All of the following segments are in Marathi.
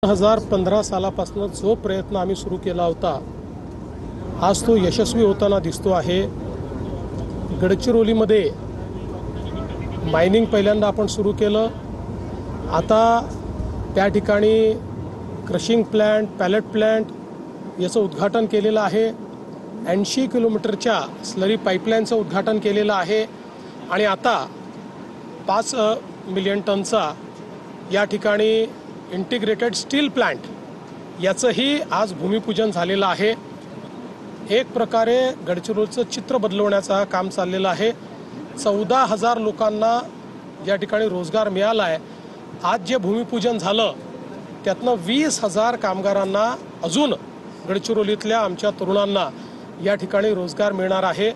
2015 सालापासून जो प्रयत्न आम्ही सुरू केला होता आज तो यशस्वी होताना दिसतो आहे। गडचिरोलीमध्ये मायनिंग पहिल्यांदा आपण सुरू केलं, आता त्या ठिकाणी क्रशिंग प्लांट, पॅलेट प्लांट याचं उद्घाटन केलेलं आहे। 80 किलोमीटरच्या स्लरी पाईपलाईनचं उद्घाटन केलेलं आहे आणि आता 5 मिलियन टनचा या ठिकाणी इंटिग्रेटेड स्टील प्लांट याचंही आज भूमिपूजन झालेलं आहे। एक प्रकारे गडचिरोलीचं चित्र बदलवण्याचं काम चाललेलं आहे। 14,000 लोकांना या ठिकाणी रोजगार मिळाला आहे। आज जे भूमिपूजन झालं त्यातनं 20,000 कामगारांना अजून गडचिरोलीतल्या आमच्या तरुणांना या ठिकाणी रोजगार मिळणार आहे।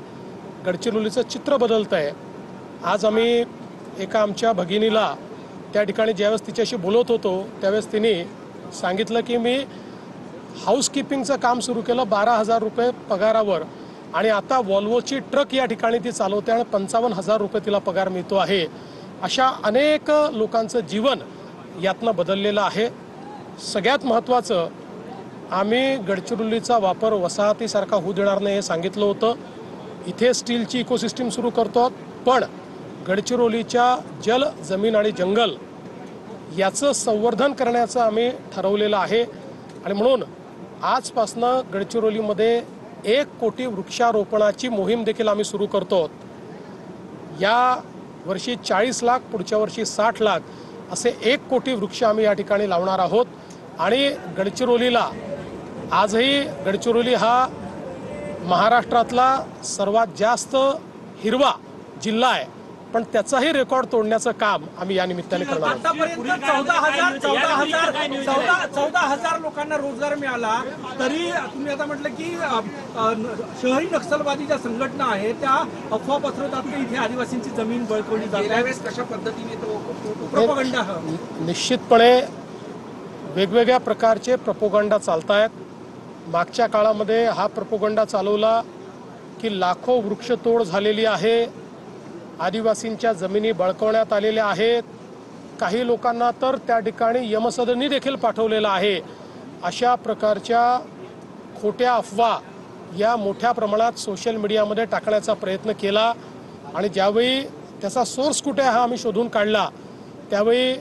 गडचिरोलीचं चित्र बदलतं आहे। आज आम्ही एका आमच्या भगिनीला त्या ठिकाणी ज्यावेळेस तिच्याशी बोलत होतो त्यावेळेस तिने सांगितलं की मी हाऊसकीपिंगचं काम सुरू केलं 12,000 रुपये पगारावर आणि आता वॉल्वोची ट्रक या ठिकाणी ती चालवते आणि 55,000 रुपये तिला पगार मिळतो आहे। अशा अनेक लोकांचं जीवन यातनं बदललेलं आहे। सगळ्यात महत्त्वाचं आम्ही गडचिरोलीचा वापर वसाहतीसारखा होऊ देणार नाही हे सांगितलं होतं। इथे स्टीलची इकोसिस्टीम सुरू करतो, पण गडचिरोलीच्या जल, जमीन आणि जंगल याचं संवर्धन करण्याचं आम्ही ठरवलेलं आहे आणि म्हणून आजपासनं गडचिरोलीमध्ये 1 कोटी वृक्षारोपणाची मोहीम देखील आम्ही सुरू करतो। या वर्षी 40 लाख, पुढच्या वर्षी 60 लाख असे 1 कोटी वृक्ष आम्ही या ठिकाणी लावणार आहोत। आणि गडचिरोलीला आजही गडचिरोली हा महाराष्ट्रातला सर्वात जास्त हिरवा जिल्हा आहे, पण त्याचाही रेकॉर्ड तोडण्याचं काम आम्ही या निमित्ताने करणार आहोत। आतापर्यंत 14,000 लोकांना रोजगार मिळाला, तरी तुम्ही आता म्हटलं की शहरी नक्षलवादी ज्या संघटना आहेत त्या अफवा पसरवतात की इथे आदिवासींची जमीन बळकवली जाते। कशा पद्धतीने तो प्रोपगंडा? निश्चितपणे वेगवेगळ्या प्रकारचे प्रोपगंडा चालत आहेत। मागच्या काळामध्ये हा प्रोपगंडा चालवला की लाखो वृक्षतोड झालेली आहे, आदिवासींच्या जमिनी बळकवण्यात आलेल्या आहेत, काही लोकांना तर त्या ठिकाणी यमसदनी देखील पाठवलेला आहे। अशा प्रकारच्या खोट्या अफवा या मोठ्या प्रमाणात सोशल मीडियामध्ये टाकण्याचा प्रयत्न केला आणि ज्यावेळी त्याचा सोर्स कुठे हा आम्ही शोधून काढला त्यावेळी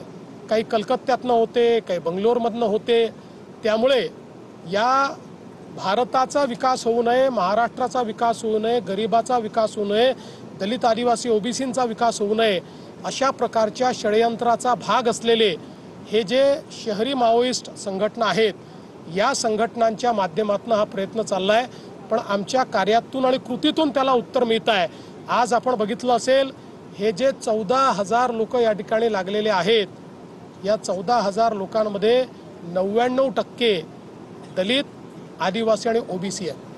काही कलकत्त्यातनं होते, काही बंगलोरमधनं होते। त्यामुळे या भारताचा विकास होऊ नये, महाराष्ट्राचा विकास होऊ नये, गरिबाचा विकास होऊ नये, दलित, आदिवासी, ओबीसींचा विकास होऊ नये अशा प्रकारच्या षडयंत्राचा भाग असलेले हे जे शहरी माओइस्ट संघटना आहेत या संघटनांच्या माध्यमातून हा प्रयत्न चालला आहे, पण आमच्या कार्यातून आणि कृतीतून त्याला उत्तर मिळत आहे। आज आपण बघितलं असेल हे जे 14,000 लोक या ठिकाणी लागलेले आहेत, या 14,000 लोकांमध्ये 99% दलित, आदिवासी आणि ओबीसी आहेत।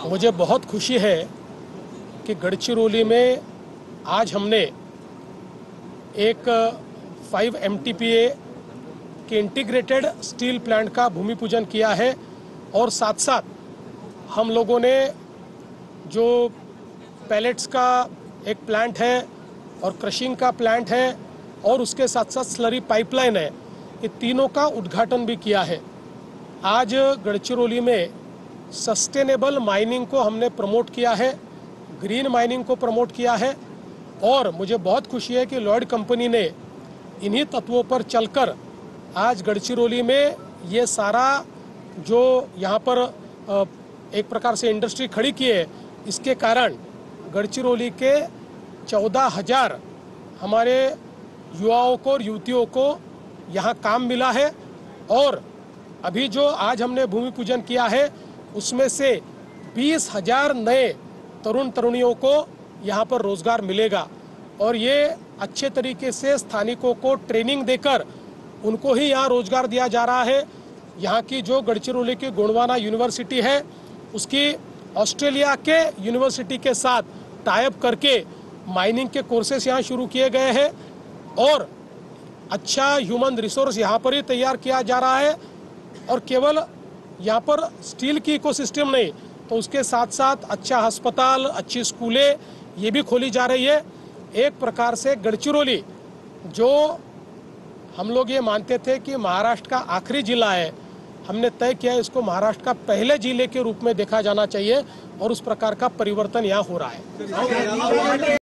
मुझे बहुत खुशी है कि गडचिरोली में आज हमने एक 5 MTPA के इंटीग्रेटेड स्टील प्लांट का भूमिपूजन किया है और साथ साथ हम लोगों ने जो पैलेट्स का एक प्लांट है और क्रशिंग का प्लांट है और उसके साथ साथ स्लरी पाइपलाइन है, ये तीनों का उद्घाटन भी किया है। आज गडचिरोली में सस्टेनेबल माइनिंग को हमने प्रमोट किया है, ग्रीन माइनिंग को प्रमोट किया है और मुझे बहुत खुशी है कि लॉयड कंपनी ने इन्हीं तत्वों पर चलकर आज गडचिरोली में ये सारा जो यहाँ पर एक प्रकार से इंडस्ट्री खड़ी की है, इसके कारण गडचिरोली के 14,000 हमारे युवाओं को और युवतियों को यहाँ काम मिला है और अभी जो आज हमने भूमि पूजन किया है उसमें से 20,000 नए तरुण तरुणियों को यहाँ पर रोजगार मिलेगा और ये अच्छे तरीके से स्थानिकों को ट्रेनिंग देकर उनको ही यहाँ रोजगार दिया जा रहा है। यहाँ की जो गडचिरोली की गोंडवाना यूनिवर्सिटी है उसकी ऑस्ट्रेलिया के यूनिवर्सिटी के साथ टाई अप करके माइनिंग के कोर्सेस यहाँ शुरू किए गए हैं और अच्छा ह्यूमन रिसोर्स यहाँ पर ही तैयार किया जा रहा है और केवल यहाँ पर स्टील की इकोसिस्टम नहीं, तो उसके साथ साथ अच्छा अस्पताल, अच्छी स्कूलें ये भी खोली जा रही है। एक प्रकार से गढ़चिरौली, जो हम लोग ये मानते थे कि महाराष्ट्र का आखिरी जिला है, हमने तय किया इसको महाराष्ट्र का पहले जिले के रूप में देखा जाना चाहिए और उस प्रकार का परिवर्तन यहाँ हो रहा है।